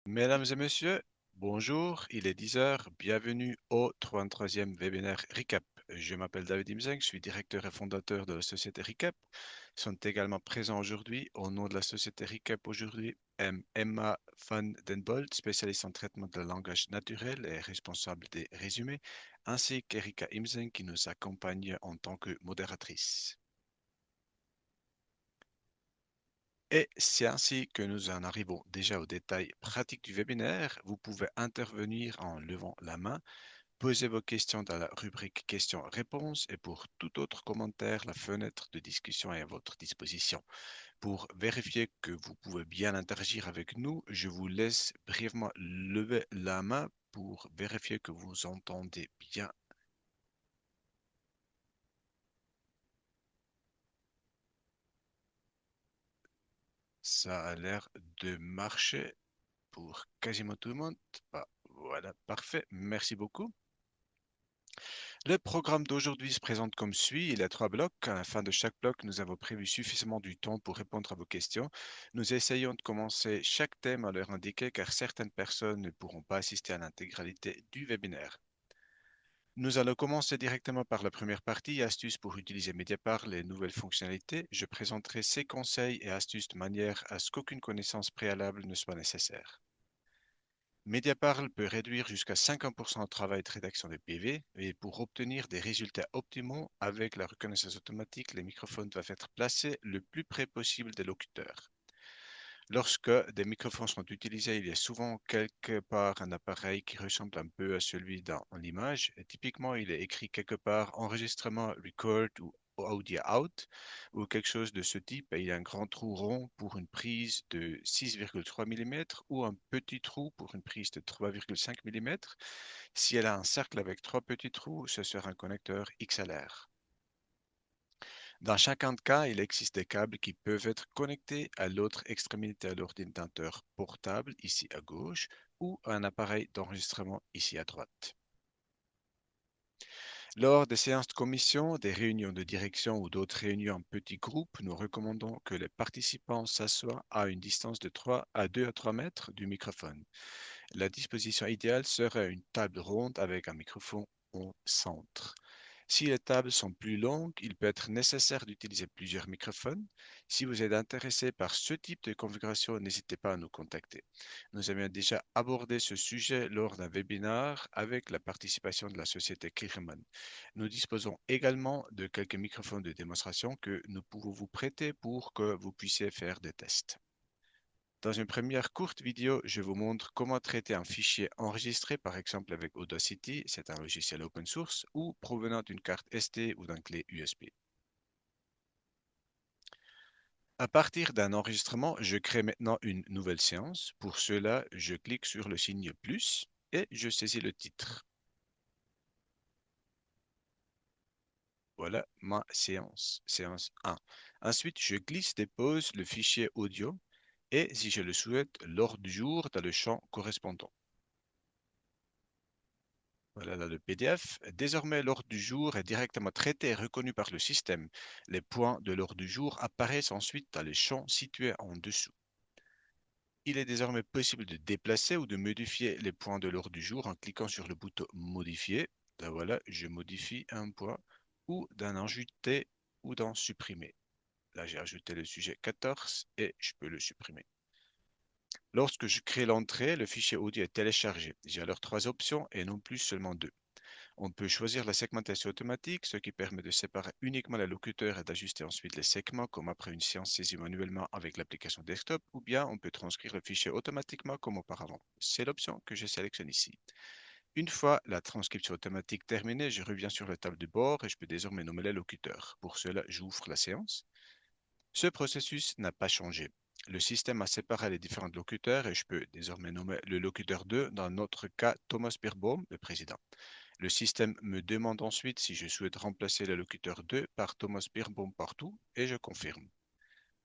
Mesdames et messieurs, bonjour, il est 10 heures, bienvenue au 33e webinaire Recap. Je m'appelle David Imzeng, je suis directeur et fondateur de la société Recap. Sont également présents aujourd'hui, au nom de la société Recap aujourd'hui, Emma van den Bolt, spécialiste en traitement de langage naturel et responsable des résumés, ainsi qu'Erika Imzeng qui nous accompagne en tant que modératrice. Et c'est ainsi que nous en arrivons déjà aux détails pratiques du webinaire. Vous pouvez intervenir en levant la main, poser vos questions dans la rubrique questions-réponses et pour tout autre commentaire, la fenêtre de discussion est à votre disposition. Pour vérifier que vous pouvez bien interagir avec nous, je vous laisse brièvement lever la main pour vérifier que vous entendez bien. Ça a l'air de marcher pour quasiment tout le monde. Ah, voilà, parfait. Merci beaucoup. Le programme d'aujourd'hui se présente comme suit. Il y a trois blocs. À la fin de chaque bloc, nous avons prévu suffisamment du temps pour répondre à vos questions. Nous essayons de commencer chaque thème à l'heure indiquée car certaines personnes ne pourront pas assister à l'intégralité du webinaire. Nous allons commencer directement par la première partie, astuces pour utiliser Mediapart, les nouvelles fonctionnalités. Je présenterai ces conseils et astuces de manière à ce qu'aucune connaissance préalable ne soit nécessaire. Mediapart peut réduire jusqu'à 50% le travail de rédaction de PV et pour obtenir des résultats optimaux avec la reconnaissance automatique, les microphones doivent être placés le plus près possible des locuteurs. Lorsque des microphones sont utilisés, il y a souvent quelque part un appareil qui ressemble un peu à celui dans l'image. Typiquement, il est écrit quelque part enregistrement record ou audio out ou quelque chose de ce type et il y a un grand trou rond pour une prise de 6,3 mm ou un petit trou pour une prise de 3,5 mm. Si elle a un cercle avec trois petits trous, ce sera un connecteur XLR. Dans chacun de cas, il existe des câbles qui peuvent être connectés à l'autre extrémité de l'ordinateur portable, ici à gauche, ou à un appareil d'enregistrement ici à droite. Lors des séances de commission, des réunions de direction ou d'autres réunions en petits groupes, nous recommandons que les participants s'assoient à une distance de 3 à 2 à 3 mètres du microphone. La disposition idéale serait une table ronde avec un microphone au centre. Si les tables sont plus longues, il peut être nécessaire d'utiliser plusieurs microphones. Si vous êtes intéressé par ce type de configuration, n'hésitez pas à nous contacter. Nous avions déjà abordé ce sujet lors d'un webinaire avec la participation de la société Kirman. Nous disposons également de quelques microphones de démonstration que nous pouvons vous prêter pour que vous puissiez faire des tests. Dans une première courte vidéo, je vous montre comment traiter un fichier enregistré par exemple avec Audacity, c'est un logiciel open source, ou provenant d'une carte SD ou d'un clé USB. À partir d'un enregistrement, je crée maintenant une nouvelle séance. Pour cela, je clique sur le signe plus et je saisis le titre. Voilà ma séance, séance 1. Ensuite, je glisse dépose le fichier audio et, si je le souhaite, l'ordre du jour dans le champ correspondant. Voilà là, le PDF. Désormais, l'ordre du jour est directement traité et reconnu par le système. Les points de l'ordre du jour apparaissent ensuite dans les champs situés en dessous. Il est désormais possible de déplacer ou de modifier les points de l'ordre du jour en cliquant sur le bouton Modifier. Là, voilà, je modifie un point ou d'en ajouter ou d'en supprimer. Là, j'ai ajouté le sujet 14 et je peux le supprimer. Lorsque je crée l'entrée, le fichier audio est téléchargé. J'ai alors trois options et non plus seulement deux. On peut choisir la segmentation automatique, ce qui permet de séparer uniquement les locuteurs et d'ajuster ensuite les segments comme après une séance saisie manuellement avec l'application desktop, ou bien on peut transcrire le fichier automatiquement comme auparavant. C'est l'option que je sélectionne ici. Une fois la transcription automatique terminée, je reviens sur la table de bord et je peux désormais nommer les locuteurs. Pour cela, j'ouvre la séance. Ce processus n'a pas changé. Le système a séparé les différents locuteurs et je peux désormais nommer le locuteur 2, dans notre cas Thomas Birbaum, le président. Le système me demande ensuite si je souhaite remplacer le locuteur 2 par Thomas Birnbaum partout et je confirme.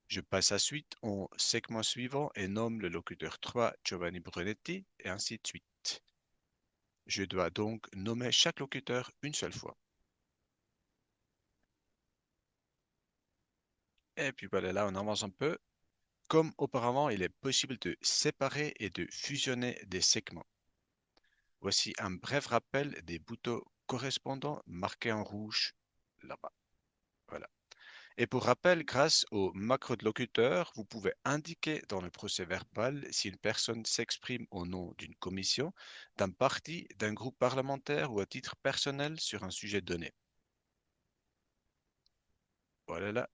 Je passe à suite au segment suivant et nomme le locuteur 3 Giovanni Brunetti et ainsi de suite. Je dois donc nommer chaque locuteur une seule fois. Et puis voilà, là on avance un peu. Comme auparavant, il est possible de séparer et de fusionner des segments. Voici un bref rappel des boutons correspondants marqués en rouge là-bas. Voilà. Et pour rappel, grâce au macro de locuteur, vous pouvez indiquer dans le procès-verbal si une personne s'exprime au nom d'une commission, d'un parti, d'un groupe parlementaire ou à titre personnel sur un sujet donné. Voilà là,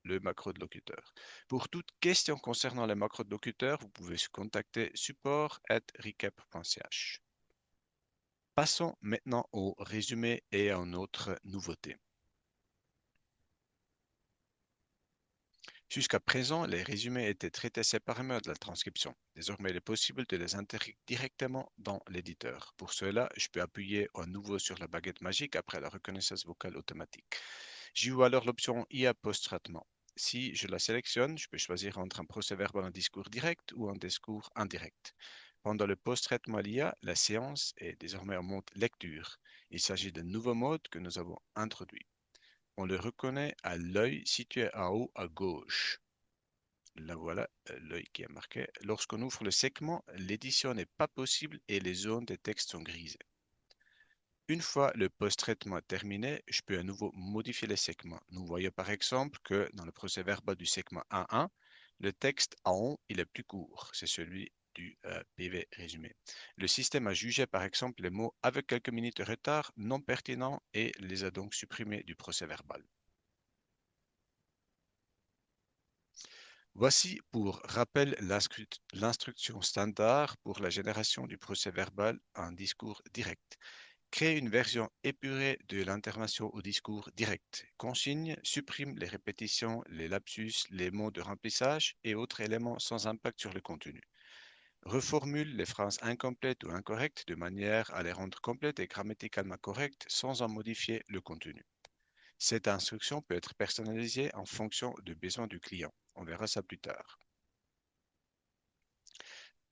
le macro de locuteur. Pour toute question concernant les macros de locuteur, vous pouvez contacter support@recap.ch. Passons maintenant au résumé et à une autre nouveauté. Jusqu'à présent, les résumés étaient traités séparément de la transcription. Désormais, il est possible de les intégrer directement dans l'éditeur. Pour cela, je peux appuyer à nouveau sur la baguette magique après la reconnaissance vocale automatique. J'ouvre alors l'option IA post-traitement. Si je la sélectionne, je peux choisir entre un procès-verbal en discours direct ou un discours indirect. Pendant le post-traitement à l'IA, la séance est désormais en mode lecture. Il s'agit d'un nouveau mode que nous avons introduit. On le reconnaît à l'œil situé en haut à gauche. Là voilà, l'œil qui est marqué. Lorsqu'on ouvre le segment, l'édition n'est pas possible et les zones de texte sont grisées. Une fois le post-traitement terminé, je peux à nouveau modifier les segments. Nous voyons par exemple que dans le procès-verbal du segment 1.1, le texte en haut il est plus court, c'est celui du PV résumé. Le système a jugé par exemple les mots avec quelques minutes de retard non pertinents et les a donc supprimés du procès-verbal. Voici pour rappel l'instruction standard pour la génération du procès-verbal en discours direct. Créer une version épurée de l'intervention au discours direct. Consigne, supprime les répétitions, les lapsus, les mots de remplissage et autres éléments sans impact sur le contenu. Reformule les phrases incomplètes ou incorrectes de manière à les rendre complètes et grammaticalement correctes sans en modifier le contenu. Cette instruction peut être personnalisée en fonction des besoins du client. On verra ça plus tard.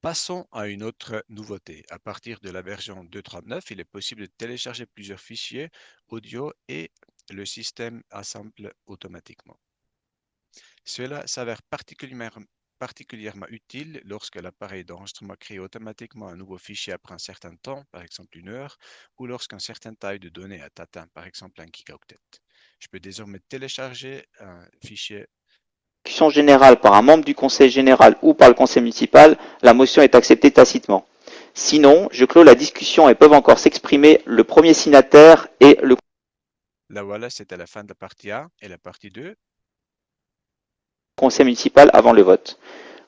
Passons à une autre nouveauté. À partir de la version 2.39, il est possible de télécharger plusieurs fichiers audio et le système assemble automatiquement. Cela s'avère particulièrement utile lorsque l'appareil d'enregistrement crée automatiquement un nouveau fichier après un certain temps, par exemple 1 heure, ou lorsqu'une certaine taille de données est atteinte, par exemple 1 gigaoctet. Je peux désormais télécharger un fichier. Discussion générale par un membre du conseil général ou par le conseil municipal, la motion est acceptée tacitement. Sinon, je clôt la discussion et peuvent encore s'exprimer le premier signataire et le Là voilà, c'était la fin de la partie 1 et la partie 2. conseil municipal avant le vote.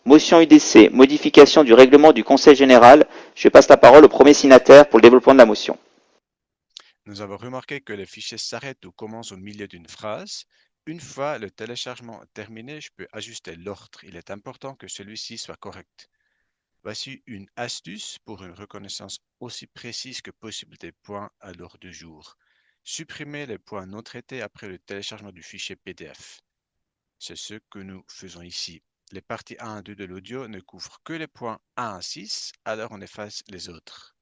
Motion UDC, modification du règlement du conseil général. Je passe la parole au premier signataire pour le développement de la motion. Nous avons remarqué que le fichier s'arrête ou commence au milieu d'une phrase. Une fois le téléchargement terminé, je peux ajuster l'ordre. Il est important que celui-ci soit correct. Voici une astuce pour une reconnaissance aussi précise que possible des points à l'ordre du jour. Supprimez les points non traités après le téléchargement du fichier PDF. C'est ce que nous faisons ici. Les parties 1 et 2 de l'audio ne couvrent que les points 1 à 6, alors on efface les autres.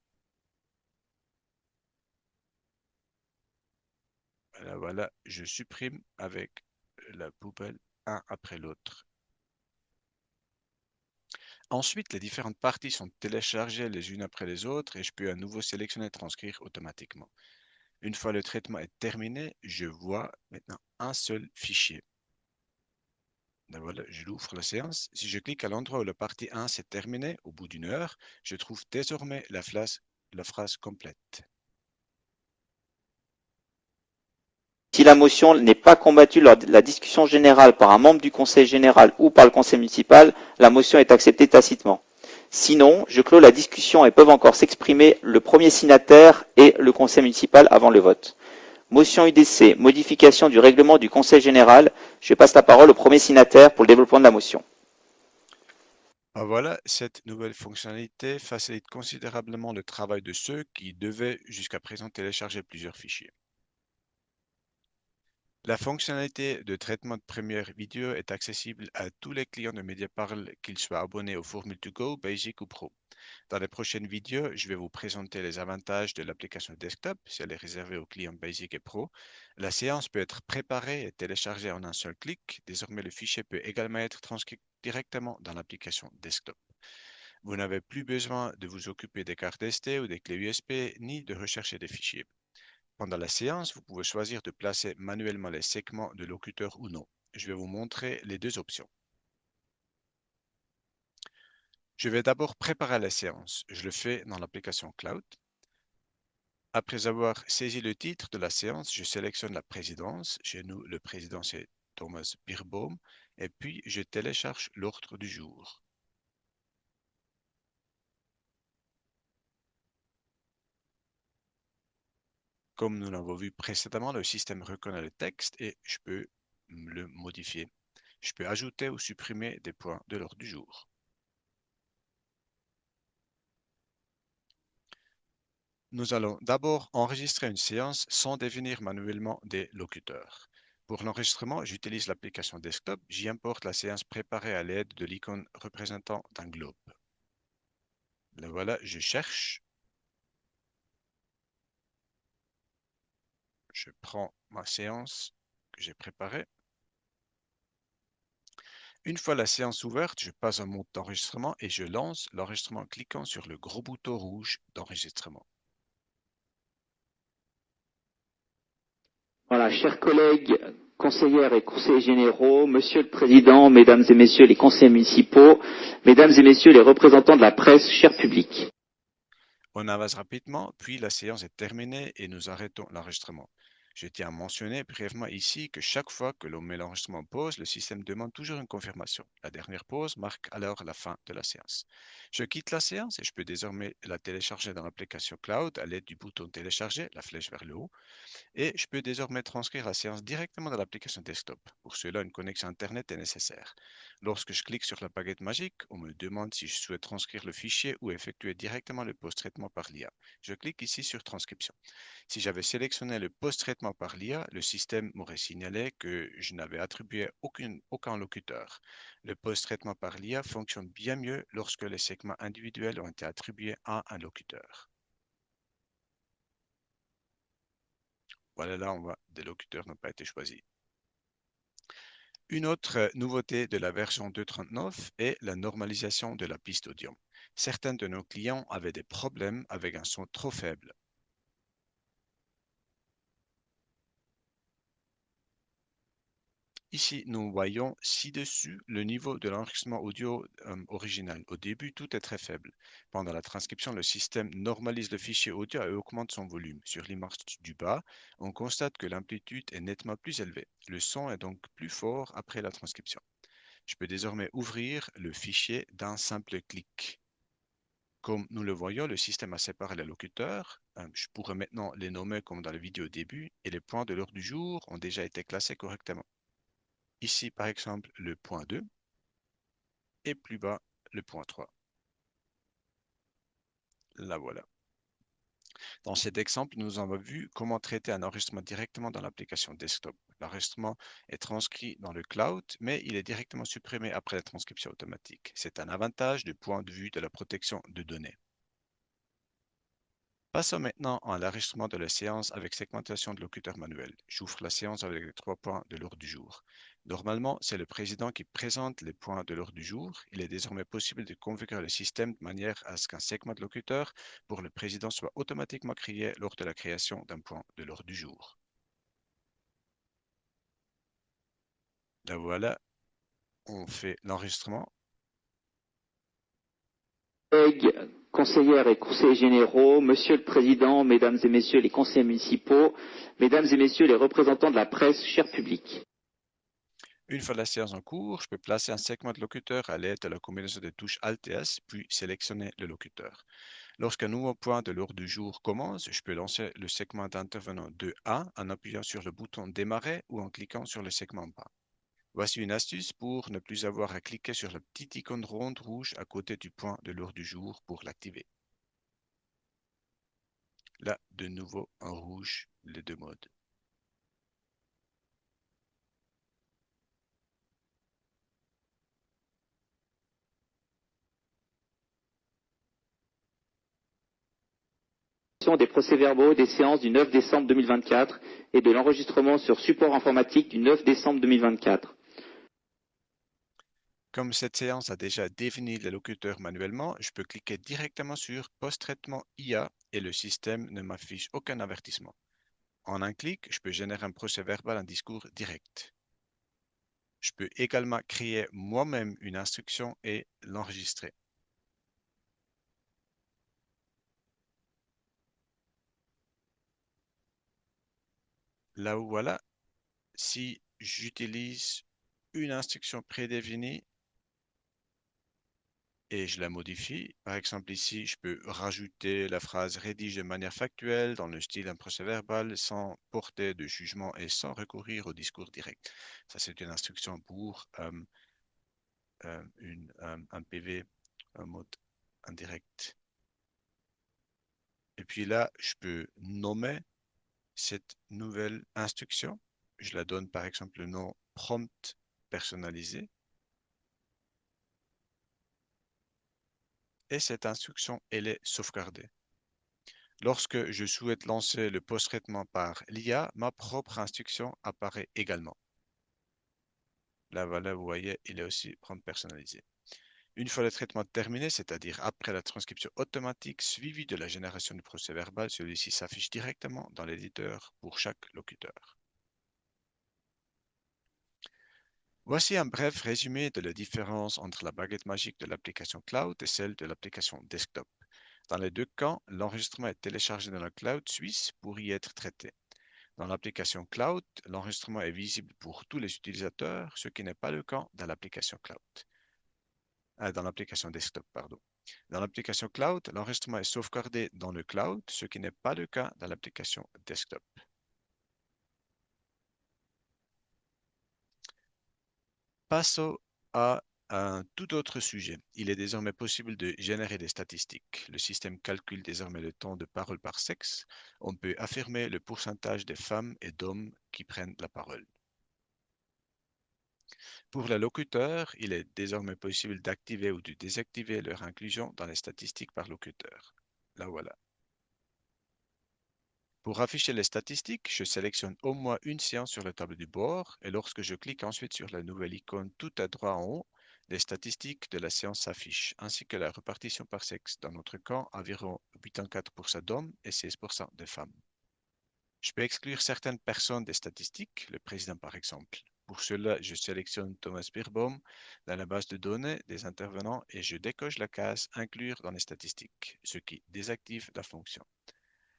Voilà, je supprime avec la poubelle un après l'autre. Ensuite, les différentes parties sont téléchargées les unes après les autres et je peux à nouveau sélectionner et transcrire automatiquement. Une fois le traitement est terminé, je vois maintenant un seul fichier. Ben voilà, je l'ouvre la séance. Si je clique à l'endroit où la partie 1 s'est terminée, au bout d'1 heure, je trouve désormais la phrase complète. Si la motion n'est pas combattue lors de la discussion générale par un membre du conseil général ou par le conseil municipal, la motion est acceptée tacitement. Sinon, je clôt la discussion et peuvent encore s'exprimer le premier signataire et le conseil municipal avant le vote. Motion UDC, modification du règlement du conseil général. Je passe la parole au premier signataire pour le développement de la motion. Ah voilà, cette nouvelle fonctionnalité facilite considérablement le travail de ceux qui devaient jusqu'à présent télécharger plusieurs fichiers. La fonctionnalité de traitement de première vidéo est accessible à tous les clients de Mediaparl, qu'ils soient abonnés au Formule to Go, Basic ou Pro. Dans les prochaines vidéos, je vais vous présenter les avantages de l'application desktop, si elle est réservée aux clients Basic et Pro. La séance peut être préparée et téléchargée en un seul clic. Désormais, le fichier peut également être transcrit directement dans l'application desktop. Vous n'avez plus besoin de vous occuper des cartes SD ou des clés USB, ni de rechercher des fichiers. Pendant la séance, vous pouvez choisir de placer manuellement les segments de locuteur ou non. Je vais vous montrer les deux options. Je vais d'abord préparer la séance. Je le fais dans l'application Cloud. Après avoir saisi le titre de la séance, je sélectionne la présidence. Chez nous, le président, c'est Thomas Birbaum. Et puis, je télécharge l'ordre du jour. Comme nous l'avons vu précédemment, le système reconnaît le texte et je peux le modifier. Je peux ajouter ou supprimer des points de l'ordre du jour. Nous allons d'abord enregistrer une séance sans définir manuellement des locuteurs. Pour l'enregistrement, j'utilise l'application desktop. J'y importe la séance préparée à l'aide de l'icône représentant un globe. Là voilà, je cherche. Je prends ma séance que j'ai préparée. Une fois la séance ouverte, je passe en mode d'enregistrement et je lance l'enregistrement en cliquant sur le gros bouton rouge d'enregistrement. Voilà, chers collègues, conseillères et conseillers généraux, Monsieur le Président, Mesdames et Messieurs les conseillers municipaux, Mesdames et Messieurs les représentants de la presse, cher public. On avance rapidement, puis la séance est terminée et nous arrêtons l'enregistrement. Je tiens à mentionner brièvement ici que chaque fois que l'on met l'enregistrement en pause, le système demande toujours une confirmation. La dernière pause marque alors la fin de la séance. Je quitte la séance et je peux désormais la télécharger dans l'application Cloud à l'aide du bouton télécharger, la flèche vers le haut. Et je peux désormais transcrire la séance directement dans l'application desktop. Pour cela, une connexion Internet est nécessaire. Lorsque je clique sur la baguette magique, on me demande si je souhaite transcrire le fichier ou effectuer directement le post-traitement par l'IA. Je clique ici sur transcription. Si j'avais sélectionné le post-traitement par l'IA, le système m'aurait signalé que je n'avais attribué aucun locuteur. Le post-traitement par l'IA fonctionne bien mieux lorsque les segments individuels ont été attribués à un locuteur. Voilà, là, on voit des locuteurs n'ont pas été choisis. Une autre nouveauté de la version 2.39 est la normalisation de la piste audio. Certains de nos clients avaient des problèmes avec un son trop faible. Ici, nous voyons ci-dessus le niveau de l'enregistrement audio original. Au début, tout est très faible. Pendant la transcription, le système normalise le fichier audio et augmente son volume. Sur l'image du bas, on constate que l'amplitude est nettement plus élevée. Le son est donc plus fort après la transcription. Je peux désormais ouvrir le fichier d'un simple clic. Comme nous le voyons, le système a séparé les locuteurs. Je pourrais maintenant les nommer comme dans la vidéo au début et les points de l'ordre du jour ont déjà été classés correctement. Ici, par exemple, le point 2 et plus bas, le point 3. Là voilà. Dans cet exemple, nous avons vu comment traiter un enregistrement directement dans l'application desktop. L'enregistrement est transcrit dans le cloud, mais il est directement supprimé après la transcription automatique. C'est un avantage du point de vue de la protection de données. Passons maintenant à l'enregistrement de la séance avec segmentation de locuteur manuel. J'ouvre la séance avec les 3 points de l'ordre du jour. Normalement, c'est le président qui présente les points de l'ordre du jour. Il est désormais possible de configurer le système de manière à ce qu'un segment de locuteur pour le président soit automatiquement créé lors de la création d'un point de l'ordre du jour. Là voilà, on fait l'enregistrement. Collègues, conseillères et conseillers généraux, Monsieur le Président, Mesdames et Messieurs les conseillers municipaux, Mesdames et Messieurs les représentants de la presse, cher public. Une fois la séance en cours, je peux placer un segment de locuteur à l'aide de la combinaison des touches Alt et S, puis sélectionner le locuteur. Lorsqu'un nouveau point de l'ordre du jour commence, je peux lancer le segment d'intervenant 2A en appuyant sur le bouton Démarrer ou en cliquant sur le segment bas. Voici une astuce pour ne plus avoir à cliquer sur la petite icône ronde rouge à côté du point de l'ordre du jour pour l'activer. Là, de nouveau en rouge, les deux modes. des procès-verbaux des séances du 9 décembre 2024 et de l'enregistrement sur support informatique du 9 décembre 2024. Comme cette séance a déjà défini les locuteurs manuellement, je peux cliquer directement sur Post-traitement IA et le système ne m'affiche aucun avertissement. En un clic, je peux générer un procès-verbal, un discours direct. Je peux également créer moi-même une instruction et l'enregistrer. Là où voilà, si j'utilise une instruction prédéfinie et je la modifie, par exemple ici, je peux rajouter la phrase rédige de manière factuelle dans le style d'un procès-verbal sans porter de jugement et sans recourir au discours direct. Ça, c'est une instruction pour un PV, un mode indirect. Et puis là, je peux nommer cette nouvelle instruction. Je la donne par exemple le nom prompt personnalisé. Et cette instruction, elle est sauvegardée. Lorsque je souhaite lancer le post-traitement par l'IA, ma propre instruction apparaît également. Là, voilà, vous voyez, il est aussi prompt personnalisé. Une fois le traitement terminé, c'est-à-dire après la transcription automatique suivie de la génération du procès-verbal, celui-ci s'affiche directement dans l'éditeur pour chaque locuteur. Voici un bref résumé de la différence entre la baguette magique de l'application cloud et celle de l'application desktop. Dans les deux cas, l'enregistrement est téléchargé dans la cloud suisse pour y être traité. Dans l'application cloud, l'enregistrement est visible pour tous les utilisateurs, ce qui n'est pas le cas dans l'application cloud. Dans l'application desktop, pardon. Dans l'application cloud, l'enregistrement est sauvegardé dans le cloud, ce qui n'est pas le cas dans l'application desktop. Passons à un tout autre sujet. Il est désormais possible de générer des statistiques. Le système calcule désormais le temps de parole par sexe. On peut affirmer le pourcentage des femmes et d'hommes qui prennent la parole. Pour les locuteurs, il est désormais possible d'activer ou de désactiver leur inclusion dans les statistiques par locuteur. Là voilà. Pour afficher les statistiques, je sélectionne au moins une séance sur le tableau du bord et lorsque je clique ensuite sur la nouvelle icône tout à droite en haut, les statistiques de la séance s'affichent, ainsi que la répartition par sexe. Dans notre cas, environ 84% d'hommes et 16% de femmes. Je peux exclure certaines personnes des statistiques, le président par exemple. Pour cela, je sélectionne Thomas Birbaum dans la base de données des intervenants et je décoche la case Inclure dans les statistiques, ce qui désactive la fonction.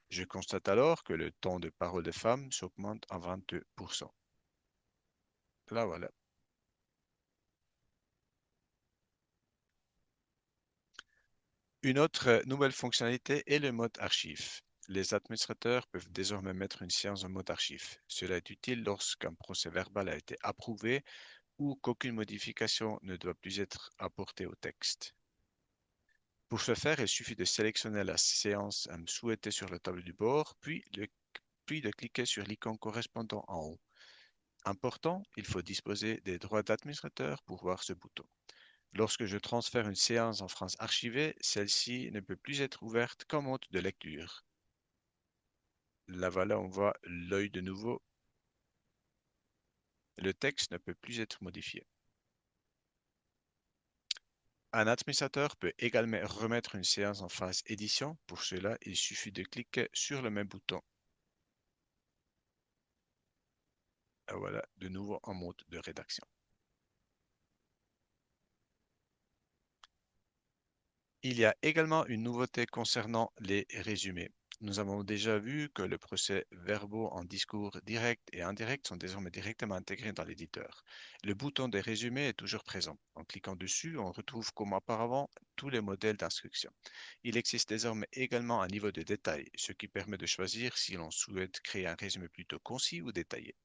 Je constate alors que le temps de parole des femmes s'augmente à 22%. Là voilà. Une autre nouvelle fonctionnalité est le mode archive. Les administrateurs peuvent désormais mettre une séance en mode archive. Cela est utile lorsqu'un procès-verbal a été approuvé ou qu'aucune modification ne doit plus être apportée au texte. Pour ce faire, il suffit de sélectionner la séance souhaitée sur le tableau du bord, puis de cliquer sur l'icône correspondant en haut. Important, il faut disposer des droits d'administrateur pour voir ce bouton. Lorsque je transfère une séance en France archivée, celle-ci ne peut plus être ouverte qu'en mode de lecture. Là voilà, on voit l'œil de nouveau. Le texte ne peut plus être modifié. Un administrateur peut également remettre une séance en phase édition. Pour cela, il suffit de cliquer sur le même bouton. Et voilà, de nouveau en mode de rédaction. Il y a également une nouveauté concernant les résumés. Nous avons déjà vu que les procès-verbaux en discours direct et indirect sont désormais directement intégrés dans l'éditeur. Le bouton des résumés est toujours présent. En cliquant dessus, on retrouve comme auparavant tous les modèles d'instruction. Il existe désormais également un niveau de détail, ce qui permet de choisir si l'on souhaite créer un résumé plutôt concis ou détaillé.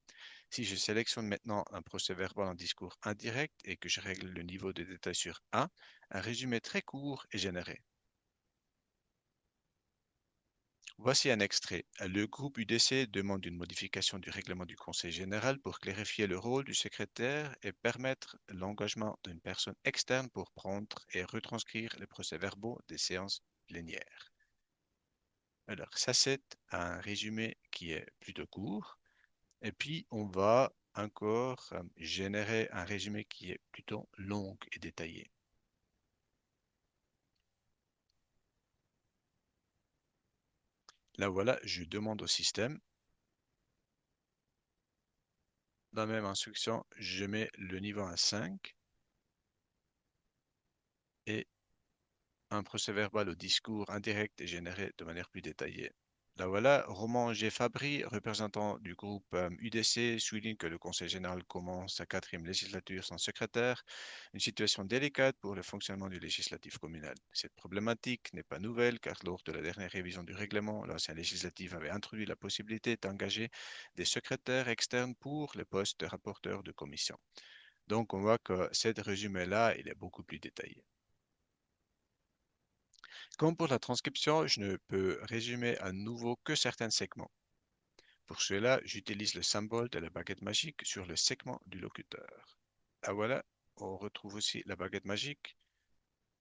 Si je sélectionne maintenant un procès-verbal en discours indirect et que je règle le niveau de détail sur 1, un résumé très court est généré. Voici un extrait. Le groupe UDC demande une modification du règlement du Conseil général pour clarifier le rôle du secrétaire et permettre l'engagement d'une personne externe pour prendre et retranscrire les procès-verbaux des séances plénières. Alors, ça, c'est un résumé qui est plutôt court. Et puis, on va encore générer un résumé qui est plutôt long et détaillé. Là, voilà, je demande au système. Dans la même instruction, je mets le niveau à 5 et un procès-verbal au discours indirect est généré de manière plus détaillée. Là voilà, Roman G. Fabry, représentant du groupe UDC, souligne que le Conseil général commence sa quatrième législature sans secrétaire, une situation délicate pour le fonctionnement du législatif communal. Cette problématique n'est pas nouvelle car lors de la dernière révision du règlement, l'ancien législatif avait introduit la possibilité d'engager des secrétaires externes pour les postes de rapporteurs de commission. Donc on voit que ce résumé-là, il est beaucoup plus détaillé. Comme pour la transcription, je ne peux résumer à nouveau que certains segments. Pour cela, j'utilise le symbole de la baguette magique sur le segment du locuteur. Ah voilà, on retrouve aussi la baguette magique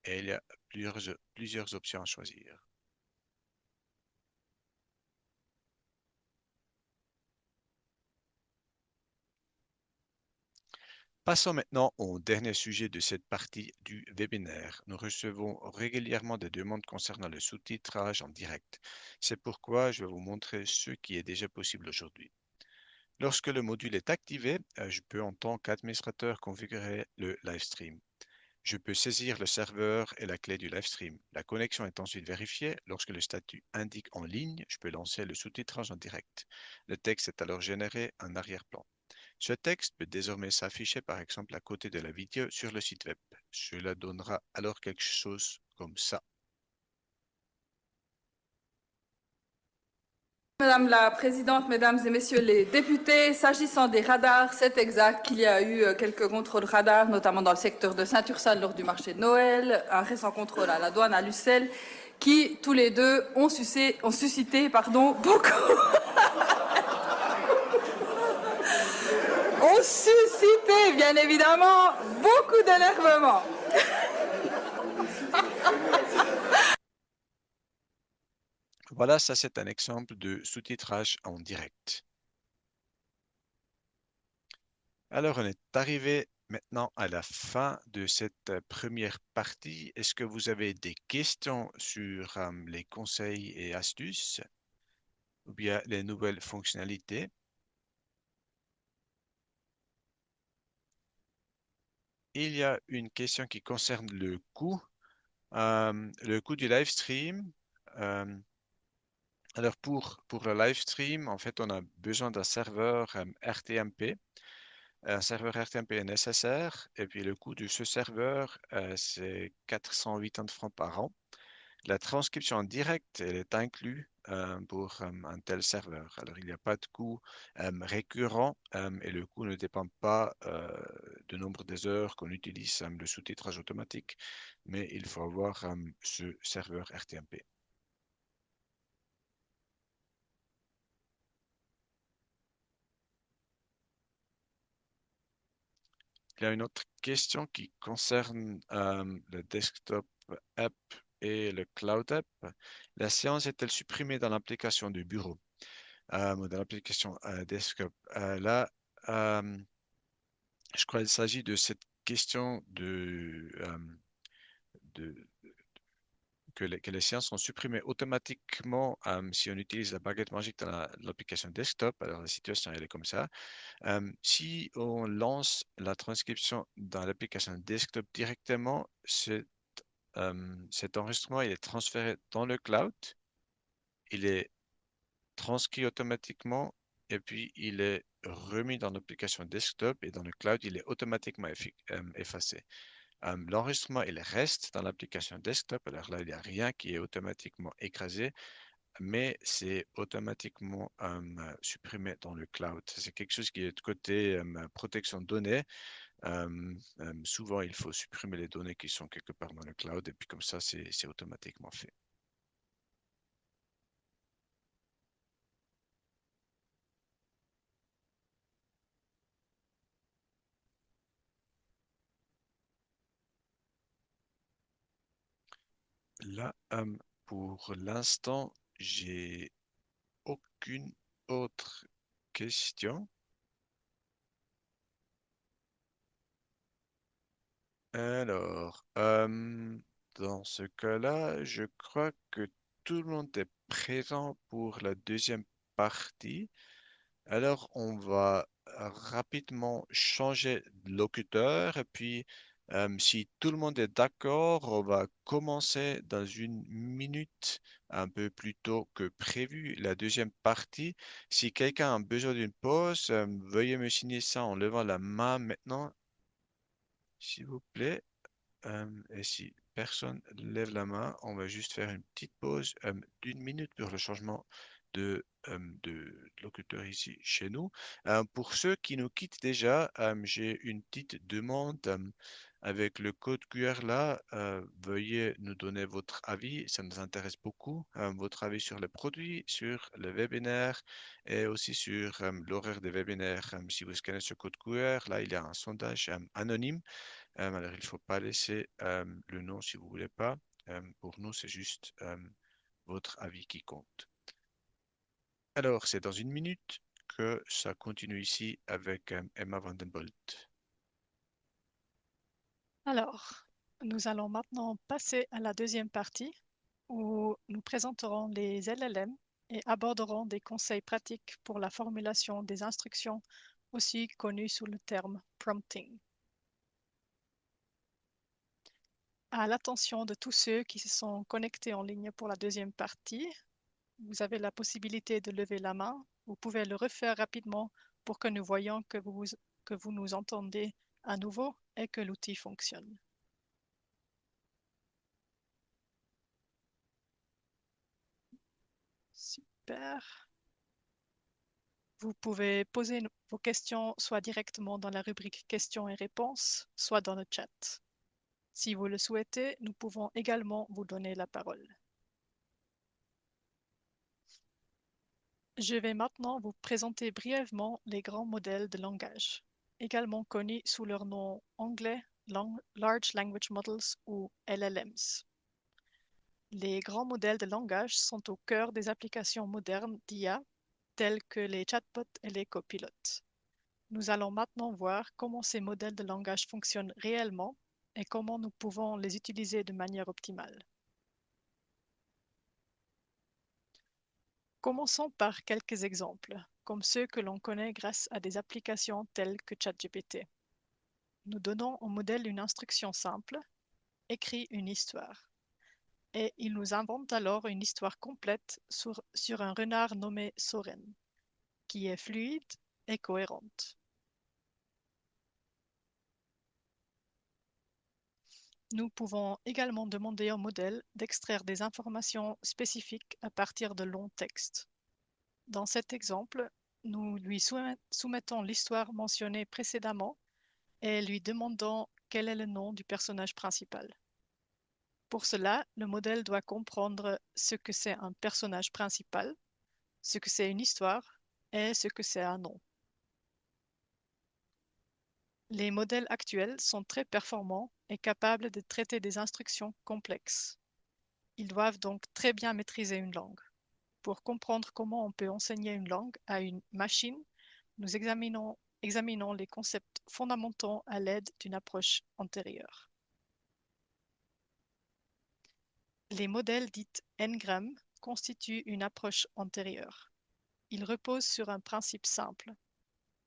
et il y a plusieurs options à choisir. Passons maintenant au dernier sujet de cette partie du webinaire. Nous recevons régulièrement des demandes concernant le sous-titrage en direct. C'est pourquoi je vais vous montrer ce qui est déjà possible aujourd'hui. Lorsque le module est activé, je peux en tant qu'administrateur configurer le live stream. Je peux saisir le serveur et la clé du live stream. La connexion est ensuite vérifiée. Lorsque le statut indique en ligne, je peux lancer le sous-titrage en direct. Le texte est alors généré en arrière-plan. Ce texte peut désormais s'afficher par exemple à côté de la vidéo sur le site web. Cela donnera alors quelque chose comme ça. Madame la Présidente, Mesdames et Messieurs les députés, s'agissant des radars, c'est exact qu'il y a eu quelques contrôles radars, notamment dans le secteur de Saint-Ursanne lors du marché de Noël, un récent contrôle à la douane à Lucelle, qui tous les deux ont suscité beaucoup, ont suscité bien évidemment beaucoup d'énervement. Voilà, ça c'est un exemple de sous-titrage en direct. Alors, on est arrivé maintenant à la fin de cette première partie. Est-ce que vous avez des questions sur les conseils et astuces ou bien les nouvelles fonctionnalités? Il y a une question qui concerne le coût du live stream. Euh, alors, pour le live stream, en fait, on a besoin d'un serveur RTMP. Un serveur RTMP est nécessaire et puis le coût de ce serveur, c'est 480 francs par an. La transcription en direct, elle est inclue pour un tel serveur. Alors, il n'y a pas de coût récurrent et le coût ne dépend pas du nombre des heures qu'on utilise le sous-titrage automatique, mais il faut avoir ce serveur RTMP. Il y a une autre question qui concerne le desktop app et le cloud app. La séance est-elle supprimée dans l'application du bureau, dans l'application desktop? Là, euh, je crois qu'il s'agit de cette question de- que les séances sont supprimées automatiquement si on utilise la baguette magique dans l'application desktop. Alors la situation elle est comme ça. Si on lance la transcription dans l'application desktop directement, cet enregistrement il est transféré dans le cloud, il est transcrit automatiquement et puis il est remis dans l'application desktop et dans le cloud, il est automatiquement effacé. L'enregistrement, il reste dans l'application desktop. Alors là, il n'y a rien qui est automatiquement écrasé, mais c'est automatiquement supprimé dans le cloud. C'est quelque chose qui est de côté protection de données. Souvent, il faut supprimer les données qui sont quelque part dans le cloud et puis comme ça, c'est automatiquement fait. Là, pour l'instant, j'ai aucune autre question. Alors, dans ce cas-là, je crois que tout le monde est présent pour la deuxième partie. Alors, on va rapidement changer de locuteur et puis, si tout le monde est d'accord, on va commencer dans une minute, un peu plus tôt que prévu, la deuxième partie. Si quelqu'un a besoin d'une pause, veuillez me signer ça en levant la main maintenant, s'il vous plaît. Et si personne lève la main, on va juste faire une petite pause d'une minute pour le changement de locuteur ici chez nous. Pour ceux qui nous quittent déjà, j'ai une petite demande avec le code QR là. Veuillez nous donner votre avis, ça nous intéresse beaucoup. Votre avis sur les produits, sur le webinaire et aussi sur l'horaire des webinaires. Si vous scannez ce code QR, là, il y a un sondage anonyme. Alors, il ne faut pas laisser le nom si vous voulez pas. Pour nous, c'est juste votre avis qui compte. Alors, c'est dans une minute que ça continue ici avec Emma Vandenbolt. Alors, nous allons maintenant passer à la deuxième partie où nous présenterons les LLM et aborderons des conseils pratiques pour la formulation des instructions, aussi connues sous le terme prompting. À l'attention de tous ceux qui se sont connectés en ligne pour la deuxième partie, vous avez la possibilité de lever la main. Vous pouvez le refaire rapidement pour que nous voyions que vous nous entendez à nouveau et que l'outil fonctionne. Super. Vous pouvez poser vos questions soit directement dans la rubrique questions et réponses, soit dans le chat. Si vous le souhaitez, nous pouvons également vous donner la parole. Je vais maintenant vous présenter brièvement les grands modèles de langage, également connus sous leur nom anglais Large Language Models ou LLMs. Les grands modèles de langage sont au cœur des applications modernes d'IA, telles que les chatbots et les copilotes. Nous allons maintenant voir comment ces modèles de langage fonctionnent réellement et comment nous pouvons les utiliser de manière optimale. Commençons par quelques exemples, comme ceux que l'on connaît grâce à des applications telles que ChatGPT. Nous donnons au modèle une instruction simple, écris une histoire, et il nous invente alors une histoire complète sur un renard nommé Soren, qui est fluide et cohérente. Nous pouvons également demander au modèle d'extraire des informations spécifiques à partir de longs textes. Dans cet exemple, nous lui soumettons l'histoire mentionnée précédemment et lui demandons quel est le nom du personnage principal. Pour cela, le modèle doit comprendre ce que c'est un personnage principal, ce que c'est une histoire et ce que c'est un nom. Les modèles actuels sont très performants et capables de traiter des instructions complexes. Ils doivent donc très bien maîtriser une langue. Pour comprendre comment on peut enseigner une langue à une machine, nous examinons les concepts fondamentaux à l'aide d'une approche antérieure. Les modèles dits N-gram constituent une approche antérieure. Ils reposent sur un principe simple.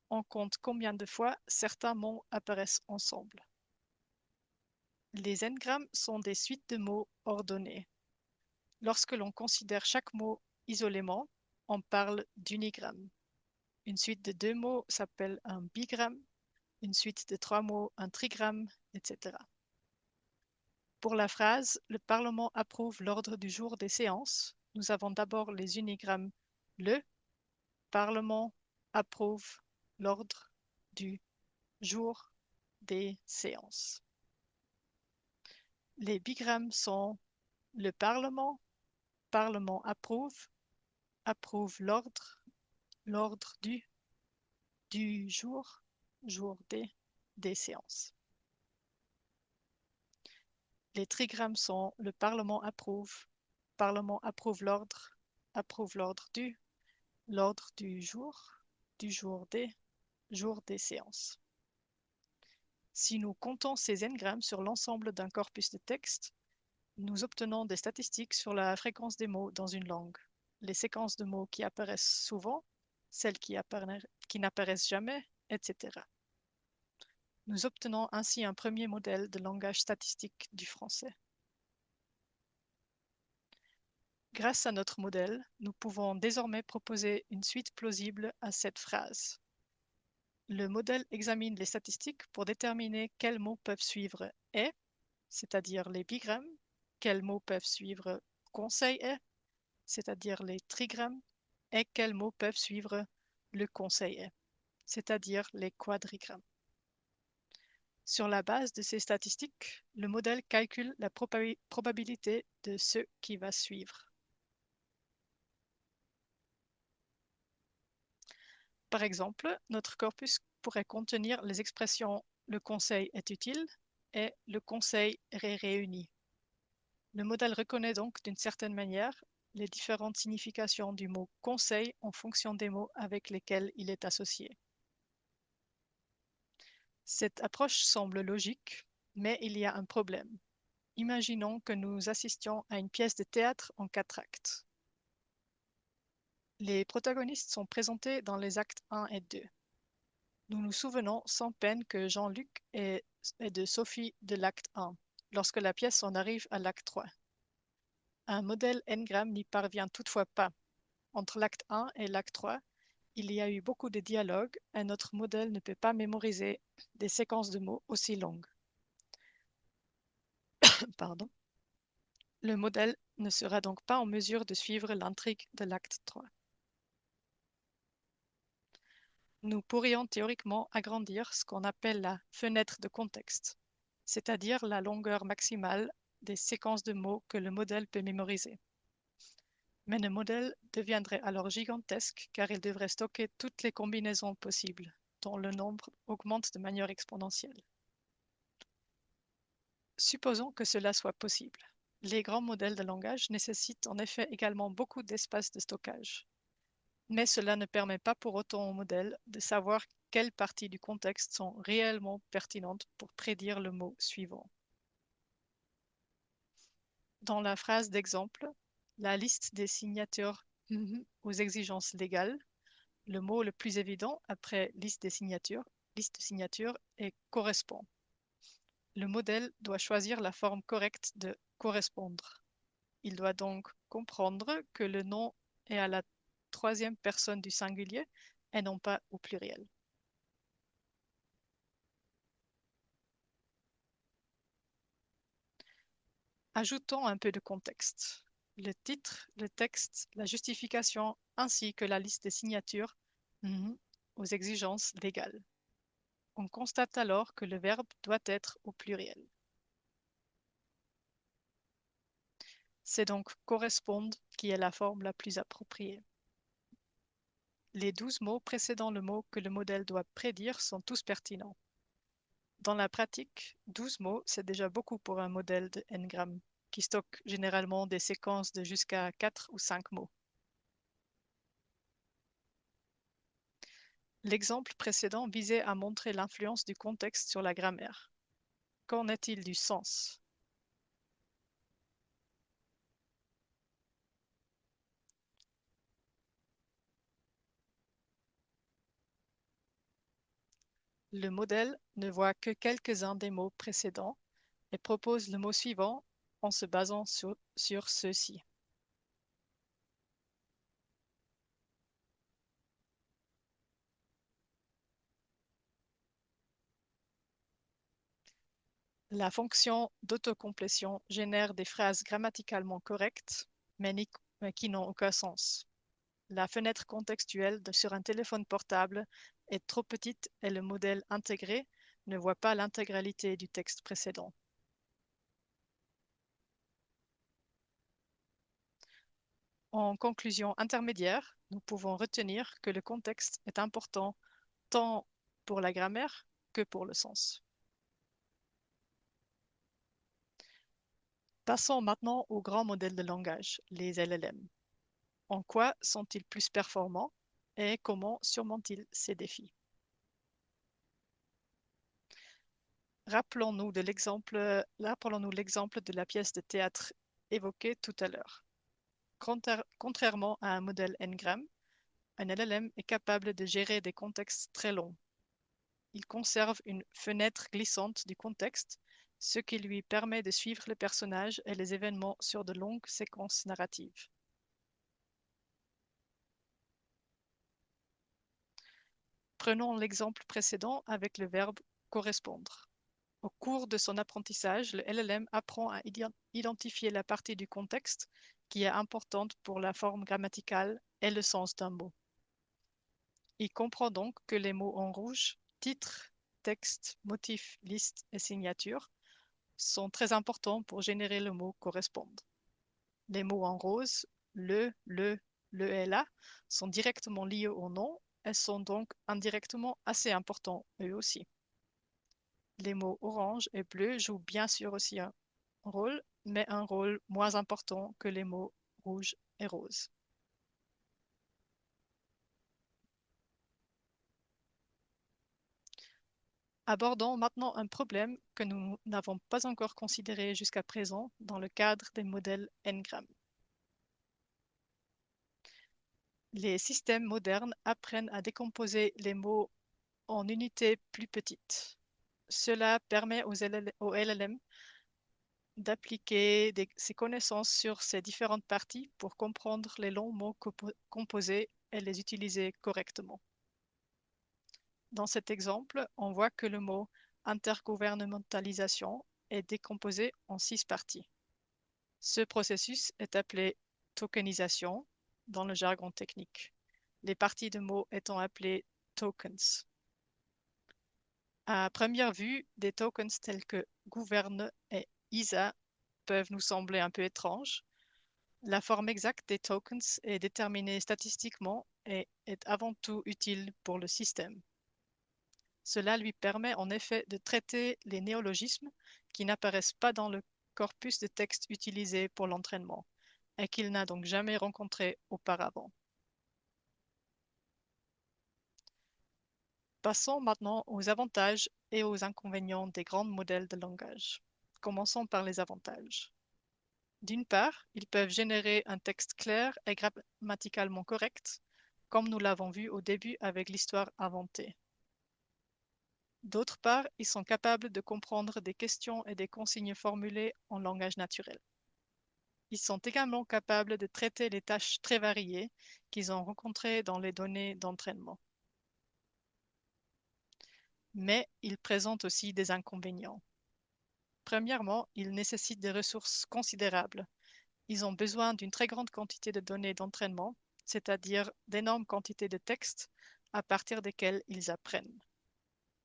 On compte combien de fois certains mots apparaissent ensemble. Les N-grammes sont des suites de mots ordonnés. Lorsque l'on considère chaque mot isolément, on parle d'unigramme. Une suite de 2 mots s'appelle un bigramme, une suite de 3 mots un trigramme, etc. Pour la phrase « Le Parlement approuve l'ordre du jour des séances », nous avons d'abord les unigrammes « Le Parlement approuve l'ordre du jour des séances ». Les bigrammes sont « Le Parlement approuve l'ordre, l'ordre du jour des séances ». Les trigrammes sont « Le Parlement approuve l'ordre, approuve l'ordre du jour des séances. Si nous comptons ces n-grammes sur l'ensemble d'un corpus de texte, nous obtenons des statistiques sur la fréquence des mots dans une langue, les séquences de mots qui apparaissent souvent, celles qui n'apparaissent jamais, etc. Nous obtenons ainsi un premier modèle de langage statistique du français. Grâce à notre modèle, nous pouvons désormais proposer une suite plausible à cette phrase. Le modèle examine les statistiques pour déterminer quels mots peuvent suivre « est », c'est-à-dire les bigrammes, quels mots peuvent suivre « conseil est », c'est-à-dire les trigrammes, et quels mots peuvent suivre le conseil est, c'est-à-dire les quadrigrammes. Sur la base de ces statistiques, le modèle calcule la probabilité de ce qui va suivre. Par exemple, notre corpus pourrait contenir les expressions « le conseil est utile » et « le conseil est réuni ». Le modèle reconnaît donc d'une certaine manière les différentes significations du mot « conseil » en fonction des mots avec lesquels il est associé. Cette approche semble logique, mais il y a un problème. Imaginons que nous assistions à une pièce de théâtre en 4 actes. Les protagonistes sont présentés dans les actes 1 et 2. Nous nous souvenons sans peine que Jean-Luc est de Sophie de l'acte 1, lorsque la pièce en arrive à l'acte 3. Un modèle n-gramme n'y parvient toutefois pas. Entre l'acte 1 et l'acte 3, il y a eu beaucoup de dialogues et notre modèle ne peut pas mémoriser des séquences de mots aussi longues. Pardon. Le modèle ne sera donc pas en mesure de suivre l'intrigue de l'acte 3. Nous pourrions théoriquement agrandir ce qu'on appelle la fenêtre de contexte, c'est-à-dire la longueur maximale des séquences de mots que le modèle peut mémoriser. Mais le modèle deviendrait alors gigantesque car il devrait stocker toutes les combinaisons possibles, dont le nombre augmente de manière exponentielle. Supposons que cela soit possible. Les grands modèles de langage nécessitent en effet également beaucoup d'espace de stockage. Mais cela ne permet pas pour autant au modèle de savoir quelles parties du contexte sont réellement pertinentes pour prédire le mot suivant. Dans la phrase d'exemple, la liste des signatures aux exigences légales, le mot le plus évident après liste de signatures est correspond. Le modèle doit choisir la forme correcte de correspondre. Il doit donc comprendre que le nom est à la troisième personne du singulier et non pas au pluriel. Ajoutons un peu de contexte. Le titre, le texte, la justification ainsi que la liste des signatures aux exigences légales. On constate alors que le verbe doit être au pluriel. C'est donc correspondre qui est la forme la plus appropriée. Les 12 mots précédant le mot que le modèle doit prédire sont tous pertinents. Dans la pratique, 12 mots, c'est déjà beaucoup pour un modèle de n-grammes, qui stocke généralement des séquences de jusqu'à 4 ou 5 mots. L'exemple précédent visait à montrer l'influence du contexte sur la grammaire. Qu'en est-il du sens? Le modèle ne voit que quelques-uns des mots précédents et propose le mot suivant en se basant sur ceux-ci. La fonction d'autocomplétion génère des phrases grammaticalement correctes, mais qui n'ont aucun sens. La fenêtre contextuelle sur un téléphone portable est trop petite et le modèle intégré ne voit pas l'intégralité du texte précédent. En conclusion intermédiaire, nous pouvons retenir que le contexte est important tant pour la grammaire que pour le sens. Passons maintenant aux grands modèles de langage, les LLM. En quoi sont-ils plus performants et comment surmontent-ils ces défis? Rappelons-nous l'exemple de la pièce de théâtre évoquée tout à l'heure. Contrairement à un modèle Ngram, un LLM est capable de gérer des contextes très longs. Il conserve une fenêtre glissante du contexte, ce qui lui permet de suivre les personnages et les événements sur de longues séquences narratives. Prenons l'exemple précédent avec le verbe correspondre. Au cours de son apprentissage, le LLM apprend à identifier la partie du contexte qui est importante pour la forme grammaticale et le sens d'un mot. Il comprend donc que les mots en rouge, titre, texte, motif, liste et signature, sont très importants pour générer le mot correspondre. Les mots en rose, le et la, sont directement liés au nom et sont donc indirectement assez importants eux aussi. Les mots orange et bleu jouent bien sûr aussi un rôle, mais un rôle moins important que les mots rouge et rose. Abordons maintenant un problème que nous n'avons pas encore considéré jusqu'à présent dans le cadre des modèles Ngram. Les systèmes modernes apprennent à décomposer les mots en unités plus petites. Cela permet aux LLM d'appliquer ses connaissances sur ces différentes parties pour comprendre les longs mots composés et les utiliser correctement. Dans cet exemple, on voit que le mot intergouvernementalisation est décomposé en 6 parties. Ce processus est appelé tokenisation dans le jargon technique, les parties de mots étant appelées tokens. À première vue, des tokens tels que gouverne et ISA peuvent nous sembler un peu étranges. La forme exacte des tokens est déterminée statistiquement et est avant tout utile pour le système. Cela lui permet en effet de traiter les néologismes qui n'apparaissent pas dans le corpus de texte utilisé pour l'entraînement et qu'il n'a donc jamais rencontré auparavant. Passons maintenant aux avantages et aux inconvénients des grands modèles de langage. Commençons par les avantages. D'une part, ils peuvent générer un texte clair et grammaticalement correct, comme nous l'avons vu au début avec l'histoire inventée. D'autre part, ils sont capables de comprendre des questions et des consignes formulées en langage naturel. Ils sont également capables de traiter les tâches très variées qu'ils ont rencontrées dans les données d'entraînement. Mais ils présentent aussi des inconvénients. Premièrement, ils nécessitent des ressources considérables. Ils ont besoin d'une très grande quantité de données d'entraînement, c'est-à-dire d'énormes quantités de textes à partir desquels ils apprennent.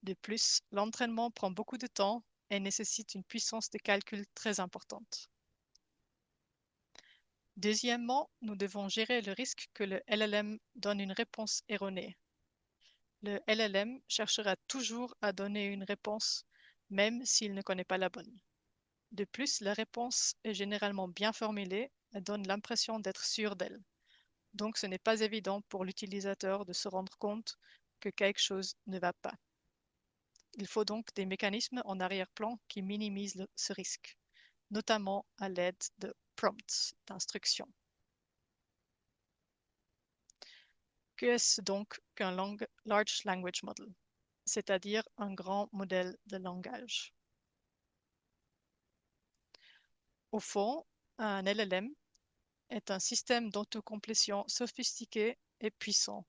De plus, l'entraînement prend beaucoup de temps et nécessite une puissance de calcul très importante. Deuxièmement, nous devons gérer le risque que le LLM donne une réponse erronée. Le LLM cherchera toujours à donner une réponse, même s'il ne connaît pas la bonne. De plus, la réponse est généralement bien formulée et donne l'impression d'être sûre d'elle. Donc ce n'est pas évident pour l'utilisateur de se rendre compte que quelque chose ne va pas. Il faut donc des mécanismes en arrière-plan qui minimisent ce risque, notamment à l'aide de prompts, d'instructions. Qu'est-ce donc qu'un Large Language Model, c'est-à-dire un grand modèle de langage? Au fond, un LLM est un système d'autocomplétion sophistiqué et puissant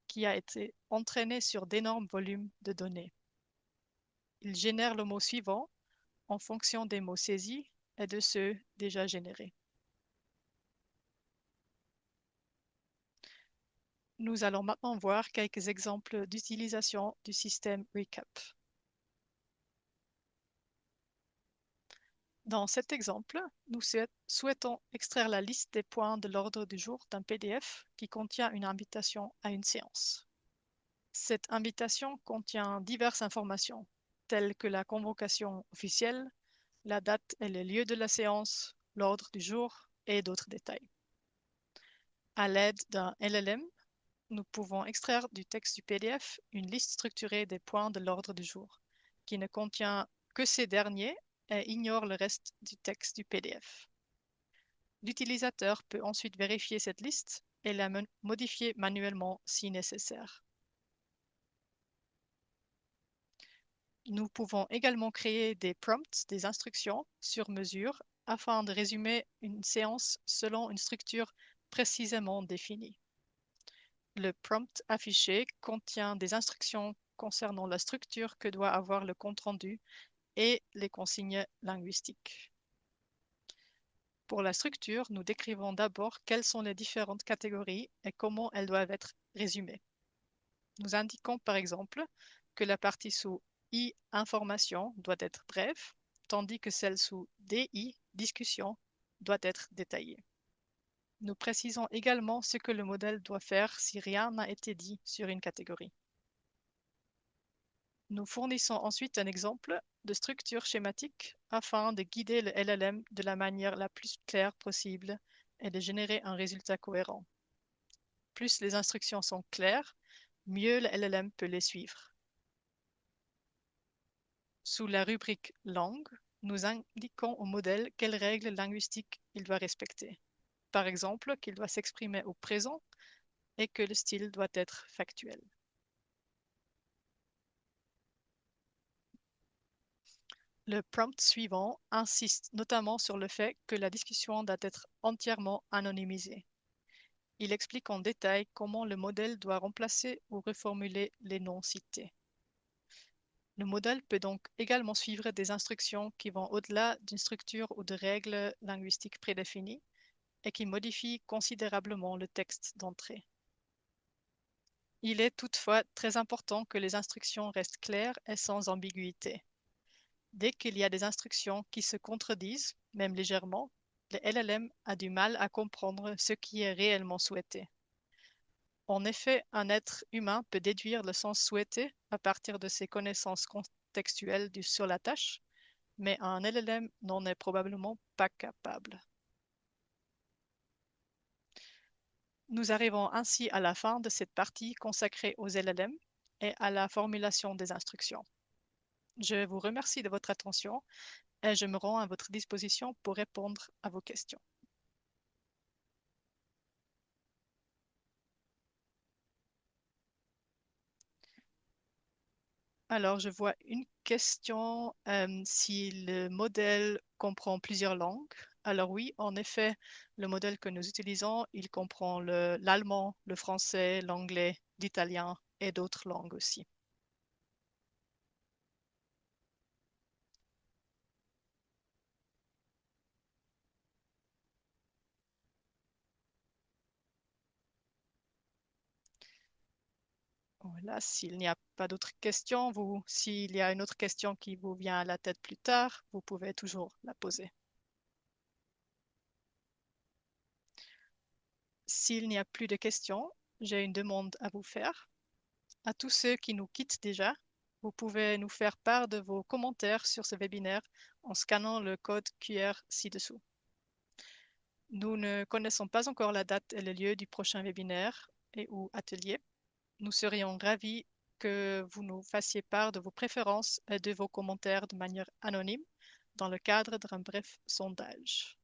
qui a été entraîné sur d'énormes volumes de données. Il génère le mot suivant en fonction des mots saisis et de ceux déjà générés. Nous allons maintenant voir quelques exemples d'utilisation du système Recap. Dans cet exemple, nous souhaitons extraire la liste des points de l'ordre du jour d'un PDF qui contient une invitation à une séance. Cette invitation contient diverses informations, telles que la convocation officielle, la date et le lieu de la séance, l'ordre du jour et d'autres détails. À l'aide d'un LLM, nous pouvons extraire du texte du PDF une liste structurée des points de l'ordre du jour, qui ne contient que ces derniers et ignore le reste du texte du PDF. L'utilisateur peut ensuite vérifier cette liste et la modifier manuellement si nécessaire. Nous pouvons également créer des prompts, des instructions sur mesure, afin de résumer une séance selon une structure précisément définie. Le prompt affiché contient des instructions concernant la structure que doit avoir le compte-rendu et les consignes linguistiques. Pour la structure, nous décrivons d'abord quelles sont les différentes catégories et comment elles doivent être résumées. Nous indiquons par exemple que la partie sous I information doit être brève, tandis que celle sous DI discussion doit être détaillée. Nous précisons également ce que le modèle doit faire si rien n'a été dit sur une catégorie. Nous fournissons ensuite un exemple de structure schématique afin de guider le LLM de la manière la plus claire possible et de générer un résultat cohérent. Plus les instructions sont claires, mieux le LLM peut les suivre. Sous la rubrique langue, nous indiquons au modèle quelles règles linguistiques il doit respecter. Par exemple, qu'il doit s'exprimer au présent et que le style doit être factuel. Le prompt suivant insiste notamment sur le fait que la discussion doit être entièrement anonymisée. Il explique en détail comment le modèle doit remplacer ou reformuler les noms cités. Le modèle peut donc également suivre des instructions qui vont au-delà d'une structure ou de règles linguistiques prédéfinies et qui modifient considérablement le texte d'entrée. Il est toutefois très important que les instructions restent claires et sans ambiguïté. Dès qu'il y a des instructions qui se contredisent, même légèrement, le LLM a du mal à comprendre ce qui est réellement souhaité. En effet, un être humain peut déduire le sens souhaité à partir de ses connaissances contextuelles sur la tâche, mais un LLM n'en est probablement pas capable. Nous arrivons ainsi à la fin de cette partie consacrée aux LLM et à la formulation des instructions. Je vous remercie de votre attention et je me rends à votre disposition pour répondre à vos questions. Alors, je vois une question, si le modèle comprend plusieurs langues. Alors oui, en effet, le modèle que nous utilisons, il comprend l'allemand, le français, l'anglais, l'italien et d'autres langues aussi. Voilà, s'il n'y a pas d'autres questions, s'il y a une autre question qui vous vient à la tête plus tard, vous pouvez toujours la poser. S'il n'y a plus de questions, j'ai une demande à vous faire. À tous ceux qui nous quittent déjà, vous pouvez nous faire part de vos commentaires sur ce webinaire en scannant le code QR ci-dessous. Nous ne connaissons pas encore la date et le lieu du prochain webinaire et ou atelier. Nous serions ravis que vous nous fassiez part de vos préférences et de vos commentaires de manière anonyme dans le cadre d'un bref sondage.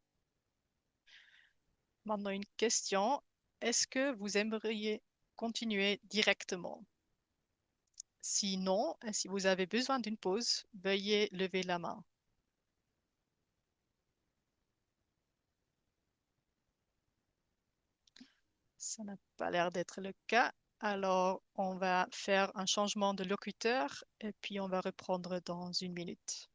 Maintenant, une question. Est-ce que vous aimeriez continuer directement? Si non, et si vous avez besoin d'une pause, veuillez lever la main. Ça n'a pas l'air d'être le cas. Alors, on va faire un changement de locuteur et puis on va reprendre dans une minute.